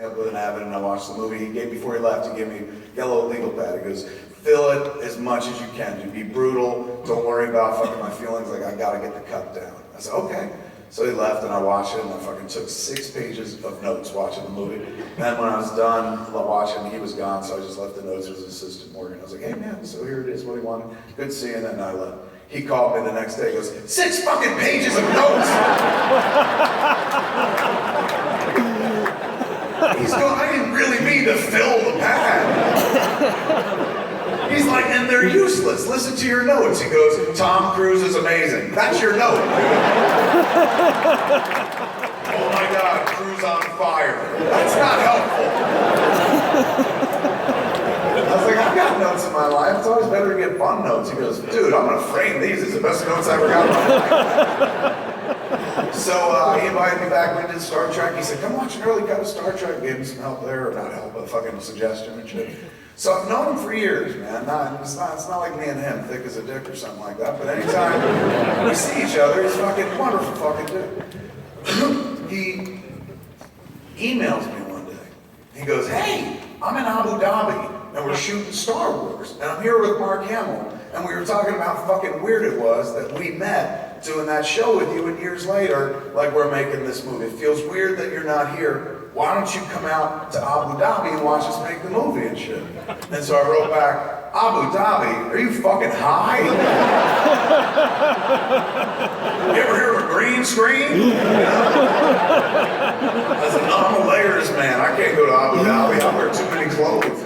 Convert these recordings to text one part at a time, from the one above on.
Up with an Abbott and I watched the movie. Before he left, he gave me a yellow legal pad. He goes, fill it as much as you can. Dude, be brutal. Don't worry about fucking my feelings. Like, I gotta get the cut down. I said, okay. So he left and I watched it and I fucking took 6 pages of notes watching the movie. And then when I was done watching, he was gone, so I just left the notes with his assistant Morgan. I was like, hey man, so here it is, what he wanted. Good seeing, and then I left. He called me the next day, he goes, 6 fucking pages of notes! He's going, I didn't really mean to fill the pad. He's like, and they're useless. Listen to your notes. He goes, Tom Cruise is amazing. That's your note. Oh my God, Cruise on fire. That's not helpful. I was like, I've got notes in my life. It's always better to get fun notes. He goes, dude, I'm gonna frame these. These are the best notes I ever got in my life. So he invited me back when we did Star Trek. He said, come watch an early cut of Star Trek. Gave me some help there, or not help, but fucking suggestion and shit. So I've known him for years, man. It's not like me and him, thick as a dick or something like that. But anytime we see each other, he's fucking wonderful fucking dude. He emails me one day. He goes, hey, I'm in Abu Dhabi and we're shooting Star Wars. And I'm here with Mark Hamill. And we were talking about how fucking weird it was that we met doing that show with you, and years later, like, we're making this movie. It feels weird that you're not here. Why don't you come out to Abu Dhabi and watch us make the movie and shit? And so I wrote back, Abu Dhabi? Are you fucking high? You ever hear of a green screen? You know? As a non-layers man, I can't go to Abu Dhabi. I wear too many clothes.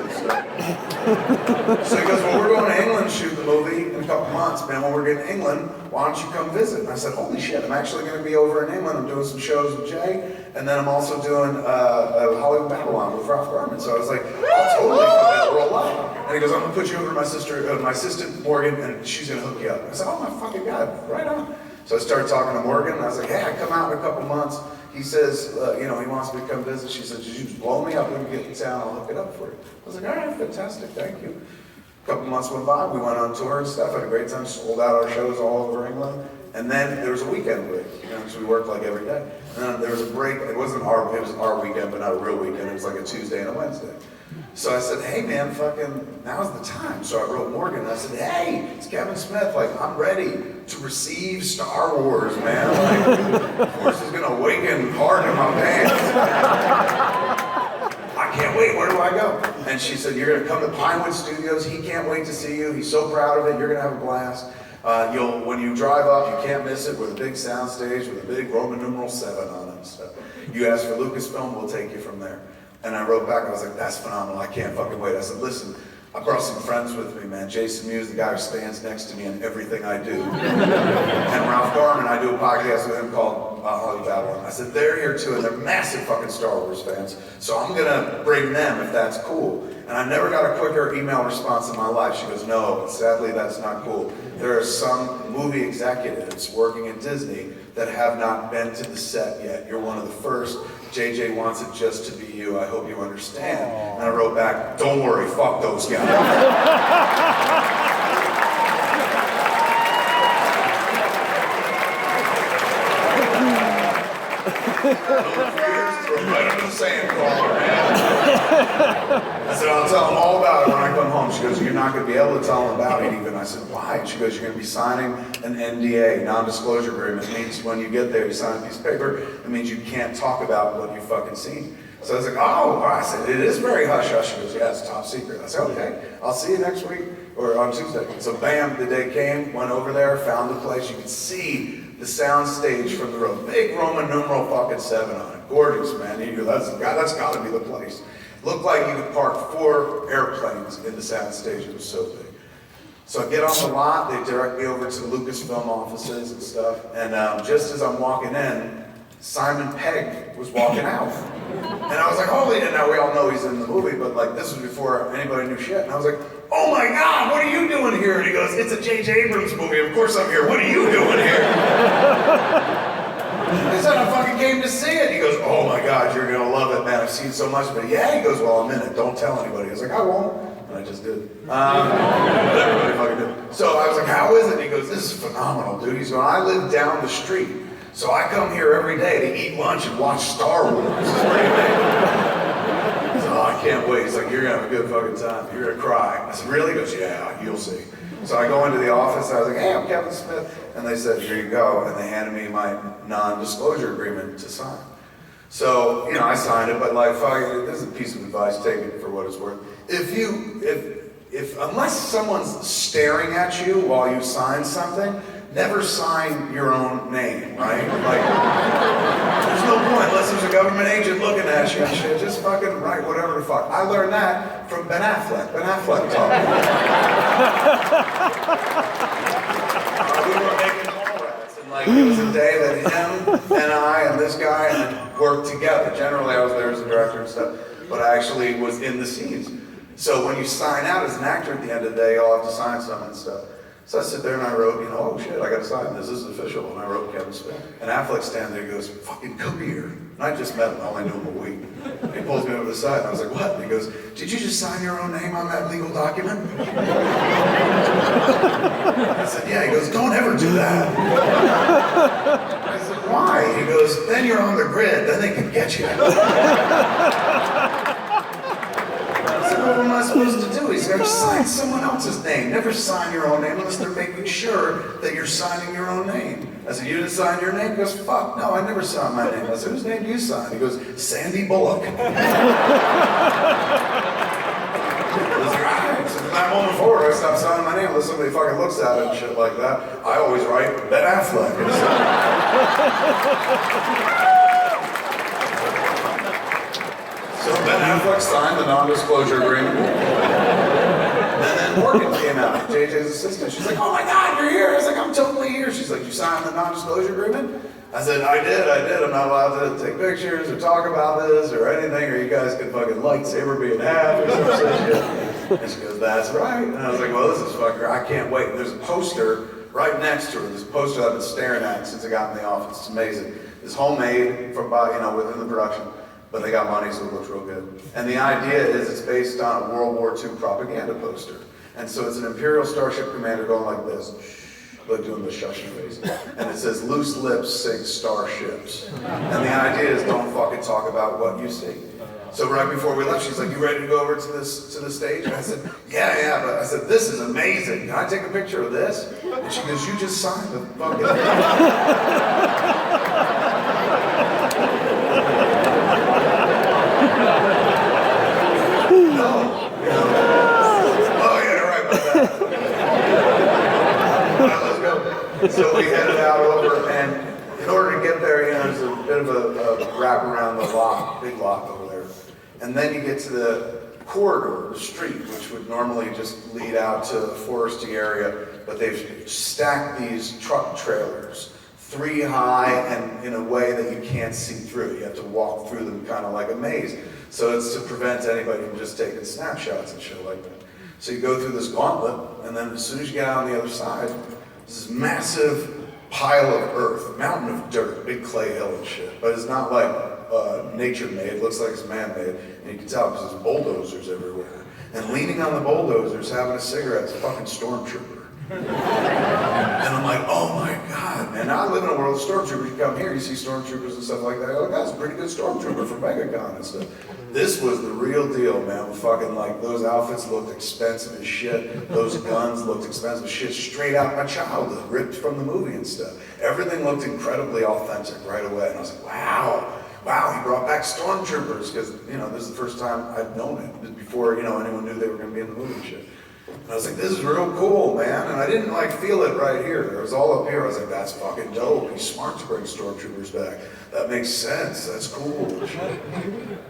So he goes, well, we're going to England to shoot the movie in a couple months, man. When we're getting to England, why don't you come visit? And I said, holy shit, I'm actually going to be over in England. I'm doing some shows with Jay, and then I'm also doing a Hollywood Babylon with Ralph Garman. So I was like, I'll totally fucking roll up. And he goes, I'm going to put you over to my sister, my assistant Morgan, and she's going to hook you up. I said, oh my fucking God, right on. So I started talking to Morgan, and I was like, hey, I come out in a couple months. He says, he wants me to come visit. She said, you just blow me up when you get to town, I'll hook it up for you. I was like, all right, fantastic, thank you. A couple months went by, we went on tour and stuff, had a great time, sold out our shows all over England. And then there was a weekend break, because we worked like every day. And then there was a break, it was our weekend, but not a real weekend, it was like a Tuesday and a Wednesday. So I said, hey man, fucking, now's the time. So I wrote Morgan, I said, hey, it's Kevin Smith, like, I'm ready to receive Star Wars, man. Like, Force is gonna awaken hard in my pants. I can't wait, where do I go? And she said, you're gonna come to Pinewood Studios, he can't wait to see you, he's so proud of it, you're gonna have a blast. When you drive up, you can't miss it, with a big sound stage with a big Roman numeral 7 on it and stuff. You ask for Lucasfilm, we'll take you from there. And I wrote back, I was like, that's phenomenal, I can't fucking wait. I said, listen, I brought some friends with me, man. Jason Mewes, the guy who stands next to me in everything I do. And Ralph Garman, I do a podcast with him called Hollywood Babylon. I said, they're here too, and they're massive fucking Star Wars fans. So I'm gonna bring them if that's cool. And I never got a quicker email response in my life. She goes, no, sadly that's not cool. There are some movie executives working at Disney that have not been to the set yet. You're one of the first. JJ wants it just to be you. I hope you understand. Aww. And I wrote back, don't worry, fuck those guys. Right under the sand crawler, man. I said, I'll tell them all about it when I come home. She goes, you're not going to be able to tell them about it even. I said, why? She goes, you're going to be signing an NDA, non-disclosure agreement. It means when you get there, you sign a piece of paper. It means you can't talk about what you've fucking seen. So I was like, oh, I said, it is very hush-hush. She goes, yeah, it's top secret. I said, okay, I'll see you next week, or on Tuesday. So bam, the day came, went over there, found the place. You could see the sound stage from the road. Big Roman numeral fucking 7 on it. Gorgeous, man. You go, that's got to be the place. Looked like you could park 4 airplanes in the sound stage. It was so big. So I get on the lot. They direct me over to the Lucasfilm offices and stuff. And just as I'm walking in, Simon Pegg was walking out. And I was like, holy, and now we all know he's in the movie, but like this was before anybody knew shit. And I was like, oh my God, what are you doing here? And he goes, it's a J.J. Abrams movie. Of course I'm here. What are you doing here? I said, I fucking came to see it. He goes, oh my God, you're gonna love it, man. I've seen so much, but yeah. He goes, well, I'm in it. Don't tell anybody. I was like, I won't. And I just did. Everybody fucking did. So I was like, how is it? And he goes, this is phenomenal, dude. He's going, I live down the street. So I come here every day to eat lunch and watch Star Wars. This is pretty amazing. can't wait. He's like, you're gonna have a good fucking time. You're gonna cry. I said, really? He goes, yeah, you'll see. So I go into the office, I was like, hey, I'm Kevin Smith. And they said, here you go. And they handed me my non-disclosure agreement to sign. So, you know, I signed it, but like, fuck, this is a piece of advice, take it for what it's worth. Unless someone's staring at you while you sign something, never sign your own name, right? Like, there's no point unless there's a government agent looking at you and shit. Just fucking write whatever the fuck. I learned that from Ben Affleck. Ben Affleck taught me. We were making Mallrats, and like it was a day that him and I and this guy worked together. Generally, I was there as a director and stuff, but I actually was in the scenes. So when you sign out as an actor at the end of the day, you'll have to sign something and stuff. So I sit there and I wrote, you know, oh shit, I gotta sign this is official. And I wrote Kevin Smith. And Affleck stands there and goes, fucking come here. And I just met him, I only knew him a week. And he pulls me over to the side and I was like, what? And he goes, did you just sign your own name on that legal document? I said, yeah. He goes, don't ever do that. I said, why? He goes, then you're on the grid, then they can get you. What am I supposed to do? He said, sign someone else's name. Never sign your own name unless they're making sure that you're signing your own name. I said, you didn't sign your name? He goes, fuck, no, I never signed my name. I said, whose name do you sign? He goes, Sandy Bullock. I was like, all right. So from that moment forward, I stopped signing my name unless somebody fucking looks at it and shit like that. I always write Ben Affleck. So Ben Affleck signed the non-disclosure agreement. And then Morgan came out, JJ's assistant. She's like, oh my God, you're here. I was like, I'm totally here. She's like, you signed the non-disclosure agreement? I said, I did. I'm not allowed to take pictures or talk about this or anything, or you guys can fucking lightsaber me in half or some shit. And she goes, that's right. And I was like, well, this is fucker, I can't wait. And there's a poster right next to her. This poster that I've been staring at since I got in the office. It's amazing. It's homemade from, within the production. But they got money, so it looks real good. And the idea is it's based on a World War II propaganda poster. And so it's an Imperial Starship Commander going like this, like doing the shushing face. And it says, loose lips sink starships. And the idea is don't fucking talk about what you see. So right before we left, she's like, you ready to go over to the stage? And I said, yeah, but I said, this is amazing. Can I take a picture of this? And she goes, you just signed the fucking So we headed out over, and in order to get there, there's a bit of a wrap around the lot, big lot over there. And then you get to the corridor, the street, which would normally just lead out to a foresty area, but they've stacked these truck trailers, 3 high and in a way that you can't see through. You have to walk through them kind of like a maze. So it's to prevent anybody from just taking snapshots and shit like that. So you go through this gauntlet, and then as soon as you get out on the other side, this massive pile of earth, mountain of dirt, big clay hill and shit. But it's not like nature-made, it looks like it's man-made. And you can tell because there's bulldozers everywhere. And leaning on the bulldozers, having a cigarette, is a fucking stormtrooper. And I'm like, oh my God, man. Now I live in a world of stormtroopers. You come here, you see stormtroopers and stuff like that. You're like, that's a pretty good stormtrooper from MegaCon and stuff. This was the real deal, man. Fucking like, those outfits looked expensive as shit. Those guns looked expensive as shit. Straight out of my childhood, ripped from the movie and stuff. Everything looked incredibly authentic right away. And I was like, wow, he brought back stormtroopers. Because, this is the first time I'd known it. Before, anyone knew they were going to be in the movie and shit. And I was like, this is real cool, man. And I didn't feel it right here. It was all up here. I was like, that's fucking dope. He's smart to bring stormtroopers back. That makes sense. That's cool.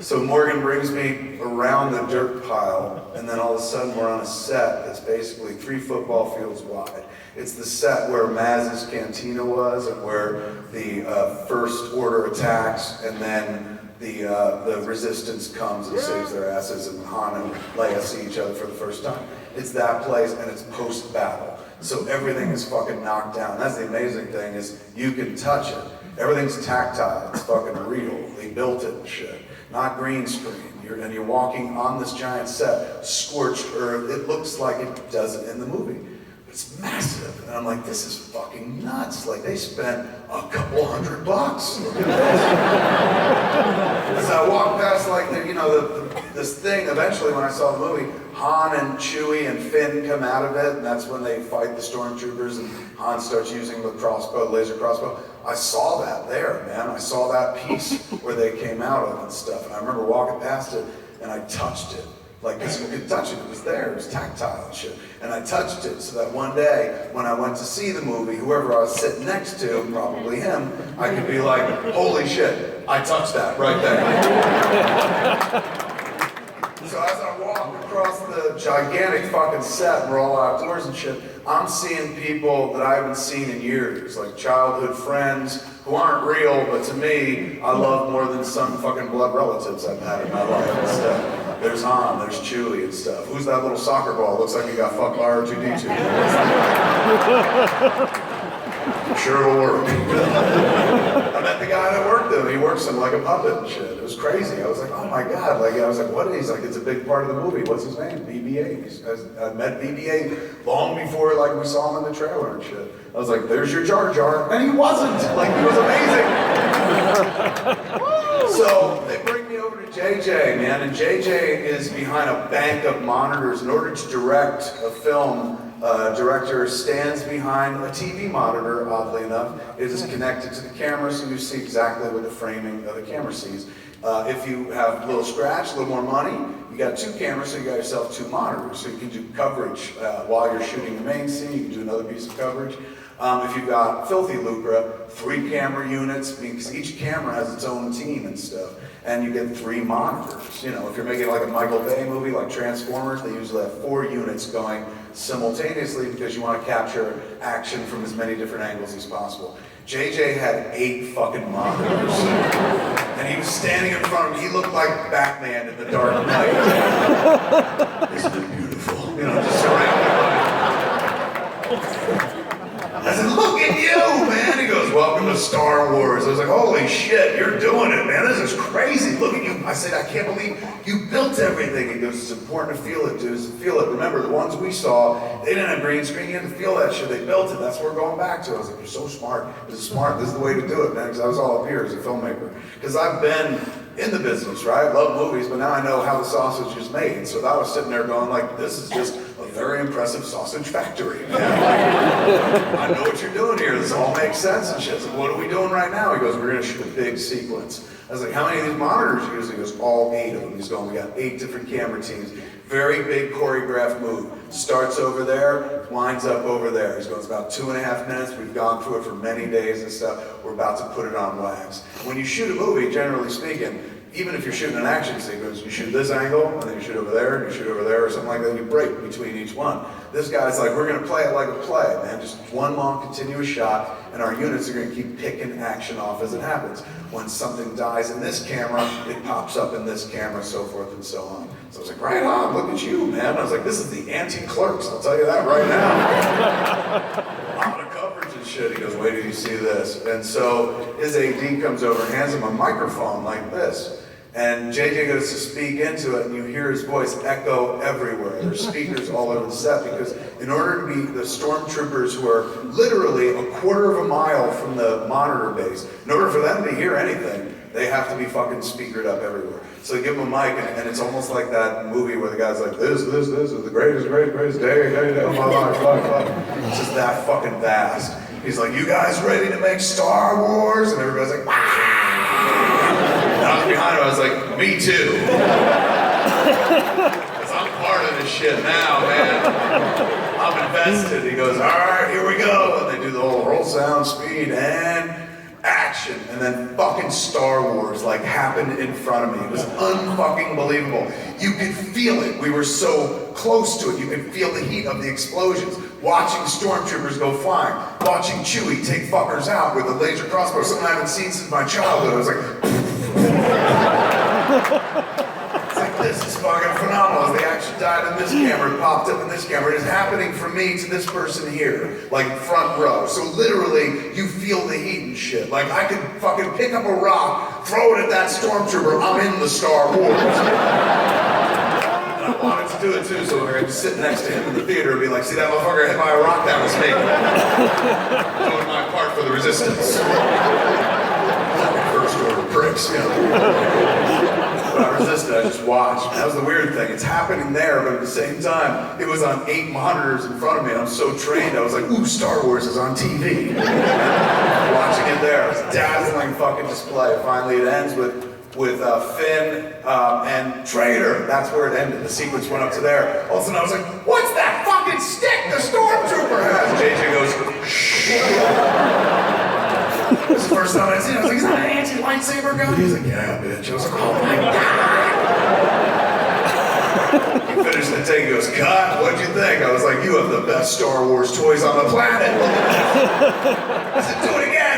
So Morgan brings me around the dirt pile, and then all of a sudden we're on a set that's basically 3 football fields wide. It's the set where Maz's cantina was, and where the First Order attacks, and then the Resistance comes and saves their asses, and Han and Leia see each other for the first time. It's that place, and it's post-battle. So everything is fucking knocked down. That's the amazing thing, is you can touch it. Everything's tactile, it's fucking real. They built it and shit. Not green screen. You're walking on this giant set, scorched earth. It looks like it does it in the movie. It's massive. And I'm like, this is fucking nuts. Like, they spent a couple $100. As I walked past, like, this thing, eventually when I saw the movie, Han and Chewie and Finn come out of it, and that's when they fight the stormtroopers, and Han starts using the crossbow, laser crossbow. I saw that there, man. I saw that piece where they came out of and stuff, and I remember walking past it, and I touched it. Like, because you could touch it, it was there, it was tactile and shit. And I touched it so that one day, when I went to see the movie, whoever I was sitting next to, probably him, I could be like, holy shit, I touched that right there. So as I walk across the gigantic fucking set, we're all outdoors and shit, I'm seeing people that I haven't seen in years, like childhood friends who aren't real, but to me, I love more than some fucking blood relatives I've had in my life and stuff. There's Han, there's Chewie and stuff. Who's that little soccer ball? Looks like he got fucked by R2-D2. I'm sure it'll work. I met the guy that worked there. He works him like a puppet and shit. It was crazy. I was like, oh my God. Like, I was like, what is he? He's like, it's a big part of the movie. What's his name? BB-8. I met BB-8 long before, like, we saw him in the trailer and shit. I was like, there's your Jar Jar. And he wasn't. Like, he was amazing. So they bring me over to JJ, man, and JJ is behind a bank of monitors. In order to direct a film, director stands behind a TV monitor, oddly enough. It is connected to the camera, so you see exactly what the framing of the camera sees. If you have a little scratch, a little more money, you got 2 cameras, so you got yourself 2 monitors. So you can do coverage while you're shooting the main scene, you can do another piece of coverage. If you've got filthy lucre, 3 camera units, because each camera has its own team and stuff, and you get 3 monitors. You know, if you're making like a Michael Bay movie like Transformers, they usually have 4 units going simultaneously because you want to capture action from as many different angles as possible. JJ had 8 fucking monitors, and he was standing in front of me. He looked like Batman in the Dark Knight. Isn't it beautiful? You know, just surrounded by. I said, look at you, man. He goes, welcome to Star Wars. I was like, holy shit, you're doing it, man. This is crazy. Look at you. I said, I can't believe you built everything. He goes, it's important to feel it, dude. Feel it. Remember, the ones we saw, they didn't have green screen. You had to feel that shit. They built it. That's what we're going back to. I was like, you're so smart. This is smart. This is the way to do it, man. Because I was all up here as a filmmaker. Because I've been in the business, right? I love movies, but now I know how the sausage is made. So I was sitting there going like, this is just a very impressive sausage factory, man. I know what you're doing here. This all makes sense and shit. So what are we doing right now? He goes, we're gonna shoot a big sequence. I was like, how many of these monitors you use? He goes, all 8 of them. He's going, we got 8 different camera teams. Very big choreographed move. Starts over there, winds up over there. He's going, it's about 2.5 minutes. We've gone through it for many days and stuff. We're about to put it on wax. When you shoot a movie, generally speaking, even if you're shooting an action sequence, you shoot this angle, and then you shoot over there, and you shoot over there, or something like that, and you break between each one. This guy's like, we're gonna play it like a play, man. Just one long continuous shot, and our units are gonna keep picking action off as it happens. When something dies in this camera, it pops up in this camera, so forth and so on. So I was like, right on, look at you, man. I was like, this is the anti-Clerks, I'll tell you that right now. A lot of coverage and shit. He goes, wait till you see this. And so his AD comes over and hands him a microphone like this. And JJ goes to speak into it, and you hear his voice echo everywhere. There's speakers all over the set, because in order to be the stormtroopers who are literally a quarter of a mile from the monitor base, in order for them to hear anything, they have to be fucking speakered up everywhere. So they give him a mic, and it's almost like that movie where the guy's like, this is the greatest day of my life. It's just that fucking vast. He's like, you guys ready to make Star Wars? And everybody's like, ah! And I was behind him, I was like, me too. Because I'm part of this shit now, man. I'm invested. He goes, all right, here we go. And they do the whole roll sound, speed, and action. And then fucking Star Wars like happened in front of me. It was unfucking believable. You could feel it. We were so close to it. You could feel the heat of the explosions. Watching stormtroopers go flying. Watching Chewie take fuckers out with a laser crossbow. Something I haven't seen since my childhood. I was like, it's like, this is fucking phenomenal. As the action died in this camera, it popped up in this camera. It is happening from me to this person here, like front row. So literally, you feel the heat and shit. Like I could fucking pick up a rock, throw it at that stormtrooper. I'm in the Star Wars. And I wanted to do it too, so I'd sit next to him in the theater and be like, see that motherfucker hit by a rock, that was me. Doing my part for the resistance. First order pricks, you know. But I resisted, I just watched. That was the weird thing. It's happening there, but at the same time, it was on 8 monitors in front of me, and I'm so trained, I was like, ooh, Star Wars is on TV. Watching it there. It was a dazzling fucking display. Finally, it ends with Finn and Traitor. That's where it ended. The sequence went up to there. All of a sudden, I was like, what's that fucking stick the Stormtrooper has? JJ goes, shh. This is the first time I'd seen it. I was like, is that an anti-lightsaber gun? He's like, yeah, bitch. I was like, oh my God. He finished the take, he goes, cut, what'd you think? I was like, you have the best Star Wars toys on the planet. I said, do it again.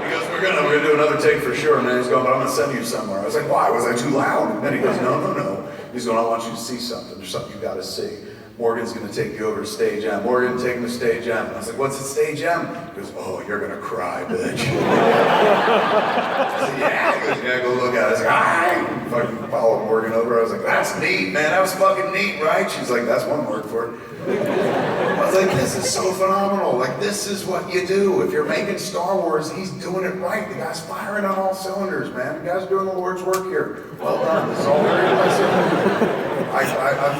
He goes, we're gonna do another take for sure. And then he's going, but I'm gonna send you somewhere. I was like, why? Was I too loud? And then he goes, no. He's going, I want you to see something. There's something you gotta see. Morgan's gonna take you over to stage M. Morgan, take him to stage M. And I was like, what's at stage M? He goes, oh, you're gonna cry, bitch. I said, yeah. He goes, yeah, go look at it. I was like, I fucking followed Morgan over. I was like, that's neat, man. That was fucking neat, right? She's like, that's one word for it. I was like, this is so phenomenal. Like, this is what you do. If you're making Star Wars, he's doing it right. The guy's firing on all cylinders, man. The guy's doing the Lord's work here. Well done. This is all very impressive. I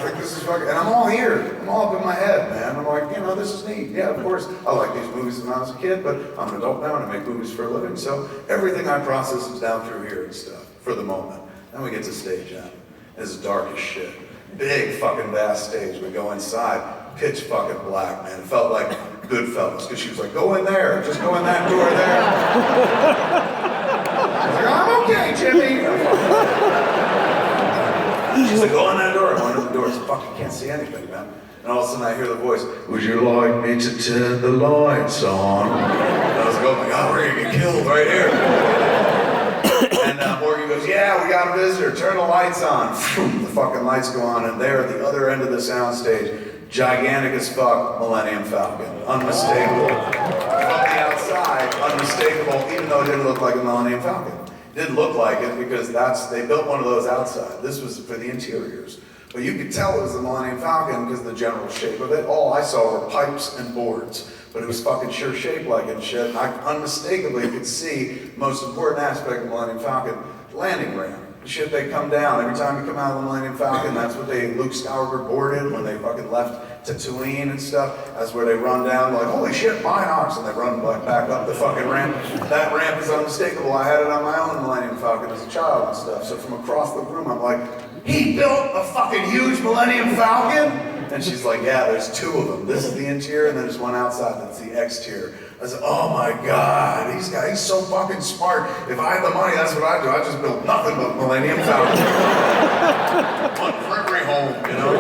think this is fucking, and I'm all here. I'm all up in my head, man. I'm like, you know, this is neat. Yeah, of course. I like these movies when I was a kid, but I'm an adult now and I make movies for a living. So everything I process is down through here and stuff for the moment. Then we get to stage M. It's dark as shit. Big fucking vast stage. We go inside, pitch fucking black, man. It felt like Goodfellas, because she was like, go in there, just go in that door there. I was like, I'm okay, Jimmy. She's like, go in that door. I went in the door. I said, fuck, you can't see anything, man. And all of a sudden I hear the voice, would you like me to turn the lights on? And I was like, oh my God, we're gonna get killed right here. And Morgan goes, yeah, we got a visitor, turn the lights on. The fucking lights go on, and there at the other end of the soundstage, gigantic as fuck, Millennium Falcon. Unmistakable. From the outside, unmistakable, even though it didn't look like a Millennium Falcon. It didn't look like it because they built one of those outside. This was for the interiors. But you could tell it was the Millennium Falcon because of the general shape of it. All I saw were pipes and boards. But it was fucking sure shaped like it and shit. And I unmistakably could see the most important aspect of the Millennium Falcon, landing ramp. The shit, they come down. Every time you come out of the Millennium Falcon, that's what Luke Skywalker boarded when they fucking left Tatooine and stuff. That's where they run down like, holy shit, Binox, and they run back up the fucking ramp. That ramp is unmistakable. I had it on my own Millennium Falcon as a child and stuff. So from across the room, I'm like, he built a fucking huge Millennium Falcon? And she's like, yeah, there's two of them. This is the interior, and then there's one outside that's the exterior. I said, oh my God, he's so fucking smart. If I had the money, that's what I'd do. I'd just build nothing but Millennium Falcon. One for every home, you know?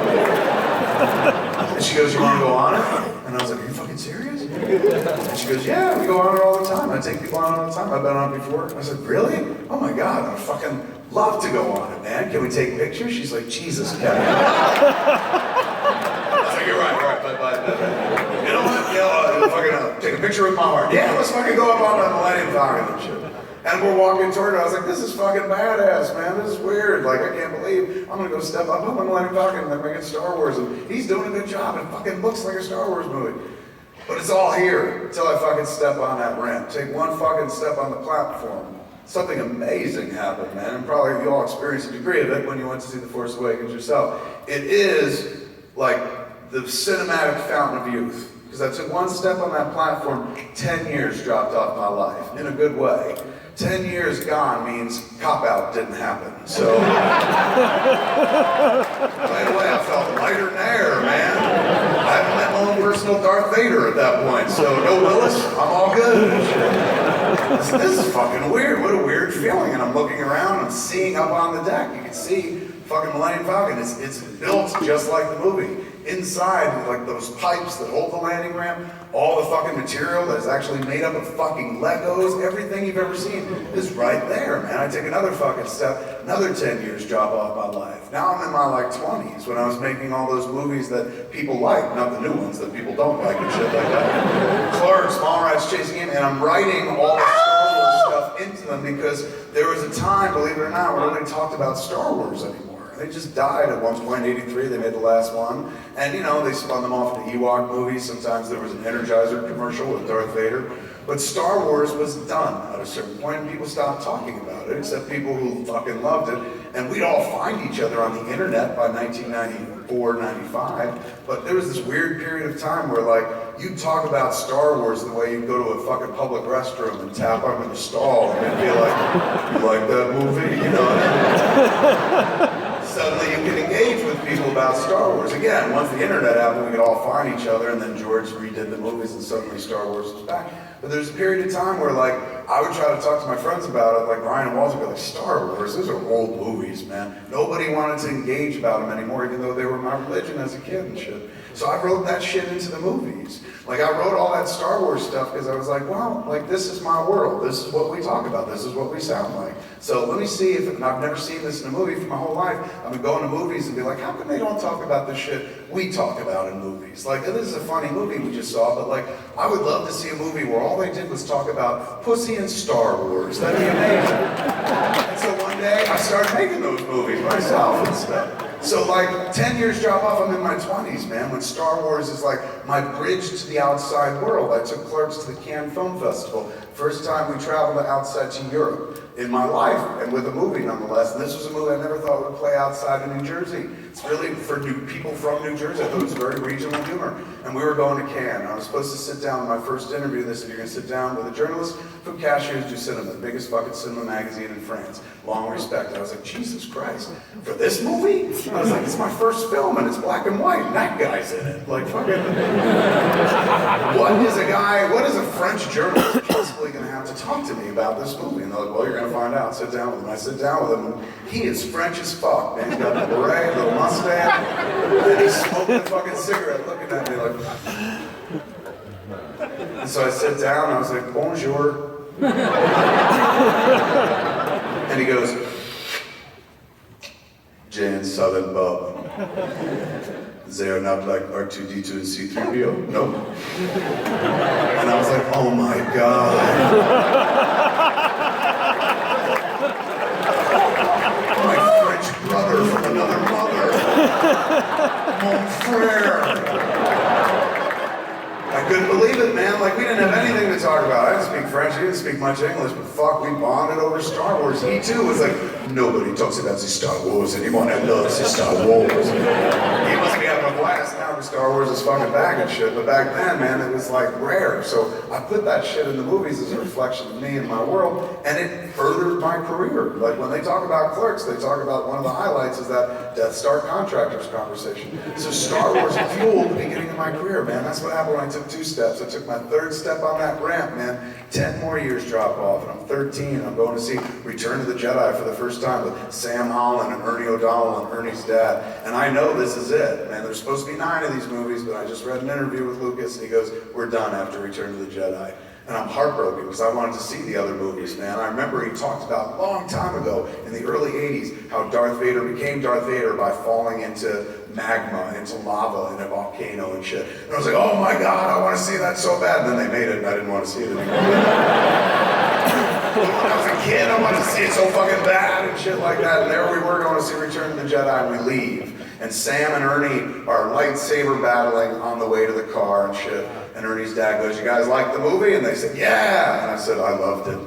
And she goes, you want to go on it? And I was like, are you fucking serious? And she goes, yeah, we go on it all the time. I take people on it all the time. I've been on it before. I said, really? Oh my God, I'd fucking love to go on it, man. Can we take pictures? She's like, Jesus, Kevin. I was like, you're right. You know what? Fucking take a picture with my heart. Yeah, let's fucking go up on the Millennium Falcon and shit. And we're walking toward it. I was like, this is fucking badass, man. This is weird. Like, I can't believe I'm gonna go step up on the Millennium Falcon and they're making Star Wars. And he's doing a good job. It fucking looks like a Star Wars movie. But it's all here until I fucking step on that ramp. Take one fucking step on the platform. Something amazing happened, man. And probably you all experienced a degree of it when you went to see The Force Awakens yourself. It is like the cinematic fountain of youth. Because I took one step on that platform, 10 years dropped off my life, in a good way. 10 years gone means cop-out didn't happen. So, right away I felt lighter than air, man. I haven't met my own personal Darth Vader at that point, so no Willis, I'm all good. This is fucking weird, what a weird feeling. And I'm looking around, I'm seeing up on the deck, you can see fucking Millennium Falcon. It's built just like the movie. Inside, like those pipes that hold the landing ramp, all the fucking material that is actually made up of fucking Legos, everything you've ever seen is right there, man. I take another fucking step, another 10 years drop off my life. Now I'm in my like 20s when I was making all those movies that people like, not the new ones that people don't like and shit like that. Clerks, Mallrats, Chasing Amy, and I'm writing all the Star Wars stuff into them because there was a time, believe it or not, where nobody talked about Star Wars anymore. They just died at one point, 83, they made the last one. And you know, they spun them off into Ewok movies. Sometimes there was an Energizer commercial with Darth Vader. But Star Wars was done at a certain point, and people stopped talking about it, except people who fucking loved it. And we'd all find each other on the internet by 1994, 95. But there was this weird period of time where, like, you'd talk about Star Wars the way you'd go to a fucking public restroom and tap them in the stall and they'd be like, you like that movie? You know? Suddenly you could engage with people about Star Wars. Again, once the internet happened, we could all find each other, and then George redid the movies and suddenly Star Wars was back. But there's a period of time where, like, I would try to talk to my friends about it, like Ryan and Walter would be like, Star Wars, those are old movies, man. Nobody wanted to engage about them anymore, even though they were my religion as a kid and shit. So I wrote that shit into the movies. Like, I wrote all that Star Wars stuff because I was like, well, like, this is my world. This is what we talk about. This is what we sound like. So let me see if, and I've never seen this in a movie for my whole life. I would go into movies and be like, how come they don't talk about the shit we talk about in movies? Like, this is a funny movie we just saw, but like, I would love to see a movie where all they did was talk about pussy and Star Wars. That'd be amazing. And so one day I started making those movies myself and stuff. So like 10 years drop off, I'm in my 20s, man, when Star Wars is like my bridge to the outside world. I took Clerks to the Cannes Film Festival. First time we traveled outside to Europe in my life, and with a movie nonetheless. And this was a movie I never thought would play outside of New Jersey. It's really for people from New Jersey. I thought it was very regional humor. And we were going to Cannes. I was supposed to sit down in my first interview. They said, you're going to sit down with a journalist from Cashiers du Cinema, the biggest fucking cinema magazine in France. Long respect. And I was like, Jesus Christ, for this movie? I was like, it's my first film and it's black and white and that guy's in it. Like, fucking, what is a French journalist possibly going to have to talk to me about this movie? And they're like, well, you're going to find out. Sit down with him. I sit down with him and he is French as fuck, man. He's got a beret, a little mustache, and he's smoking a fucking cigarette looking at me like... And so I sit down and I was like, bonjour. And he goes, Jay and Southern Bob. They are not like R2-D2 and C-3PO. Nope. And I was like, oh my God. My French brother from another mother. Mon frère. I couldn't believe it, man. Like, we didn't have anything to talk about. I didn't speak French, he didn't speak much English, but fuck, we bonded over Star Wars. He too was like, nobody talks about the Star Wars anymore. I love the Star Wars. He must be having a blast now because Star Wars is fucking back and shit. But back then, man, it was like rare. So I put that shit in the movies as a reflection of me and my world, and it furthered my career. Like, when they talk about Clerks, they talk about one of the highlights is that Death Star contractors conversation. So Star Wars fueled the beginning of my career, man. That's what happened when I took 2 steps. I took my 3rd step on that ramp, man. 10 more years drop off, and I'm 13. I'm going to see Return of the Jedi for the first time with Sam Holland and Ernie O'Donnell and Ernie's dad. And I know this is it, man. There's supposed to be 9 of these movies, but I just read an interview with Lucas, and he goes, we're done after Return of the Jedi. And I'm heartbroken because I wanted to see the other movies, man. I remember he talked about a long time ago in the early 80s how Darth Vader became Darth Vader by falling into magma, into lava in a volcano and shit. And I was like, oh my God, I want to see that so bad. And then they made it and I didn't want to see it anymore. When I was a kid, I wanted to see it so fucking bad and shit like that. And there we were going to see Return of the Jedi, and we leave. And Sam and Ernie are lightsaber battling on the way to the car and shit. And Ernie's dad goes, you guys like the movie? And they said, yeah. And I said, I loved it.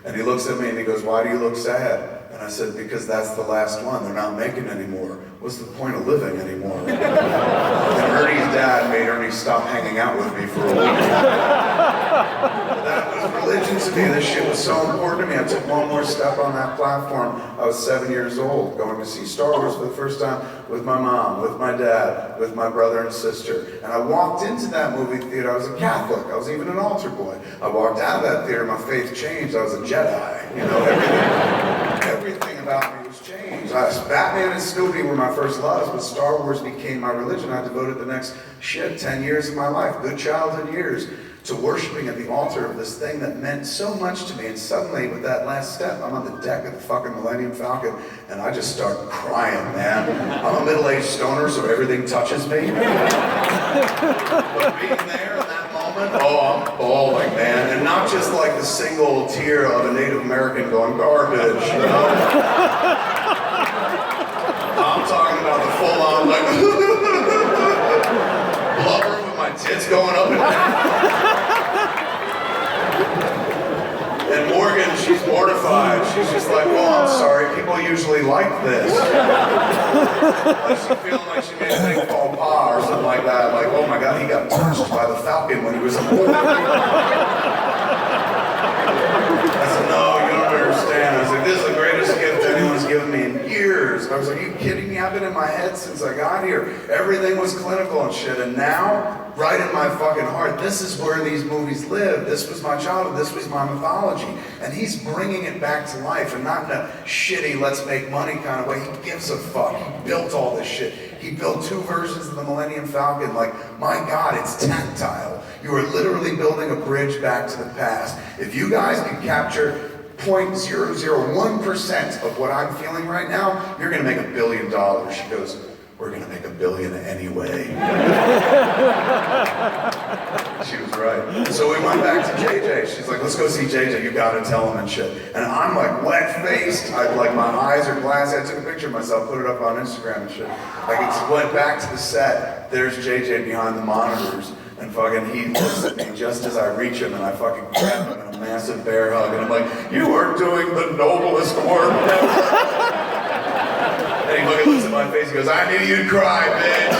And he looks at me and he goes, why do you look sad? And I said, because that's the last one. They're not making anymore. What's the point of living anymore? And Ernie's dad made Ernie stop hanging out with me for a week. That was religion to me. This shit was so important to me. I took one more step on that platform. I was 7 years old, going to see Star Wars for the first time with my mom, with my dad, with my brother and sister. And I walked into that movie theater. I was a Catholic. I was even an altar boy. I walked out of that theater. My faith changed. I was a Jedi. You know, everything about me was changed. Batman and Snoopy were my first loves, but Star Wars became my religion. I devoted the next 10 years of my life, good childhood years, to worshiping at the altar of this thing that meant so much to me. And suddenly, with that last step, I'm on the deck of the fucking Millennium Falcon, and I just start crying, man. I'm a middle-aged stoner, so everything touches me. But being there in that moment, oh, I'm bawling, man. And not just like the single tear of a Native American going, garbage, you know? I'm like, blubbering with my tits going up and down. And Morgan, she's mortified. She's just like, well, I'm sorry, people usually like this. Like she feeling like she made a big faux pas or something like that. Like, oh my God, he got touched by the Falcon when he was a boy. I said, no, you don't understand. I was like, this is the greatest gift anyone's given me in years. I was like, are you kidding me? I've been in my head since I got here. Everything was clinical and shit. And now, right in my fucking heart, this is where these movies live. This was my childhood. This was my mythology. And he's bringing it back to life, and not in a shitty, let's make money kind of way. He gives a fuck. He built all this shit. He built 2 versions of the Millennium Falcon. Like, my God, it's tactile. You are literally building a bridge back to the past. If you guys can capture 0.001% of what I'm feeling right now, you're gonna make $1 billion. She goes, we're gonna make $1 billion anyway. She was right. So we went back to JJ. She's like, let's go see JJ, you gotta tell him and shit. And I'm like wet-faced, like my eyes are glassy. I took a picture of myself, put it up on Instagram and shit. Like it went back to the set, there's JJ behind the monitors, and fucking he looks at me just as I reach him, and I fucking grab him in a massive bear hug, and I'm like, you are doing the noblest work ever. And he looks at my face, he goes, I knew you'd cry, bitch.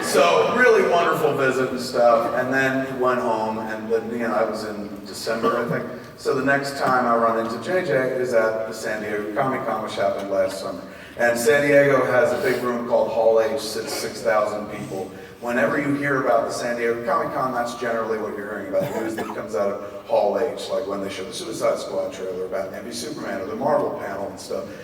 So, really wonderful visit and stuff, and then he went home, and then, I was in December, I think. So the next time I run into JJ is at the San Diego Comic-Con, which happened last summer. And San Diego has a big room called Hall H, sits 6,000 people. Whenever you hear about the San Diego Comic-Con, that's generally what you're hearing about. News that comes out of Hall H, like when they show the Suicide Squad trailer, Batman v Superman, or the Marvel panel and stuff.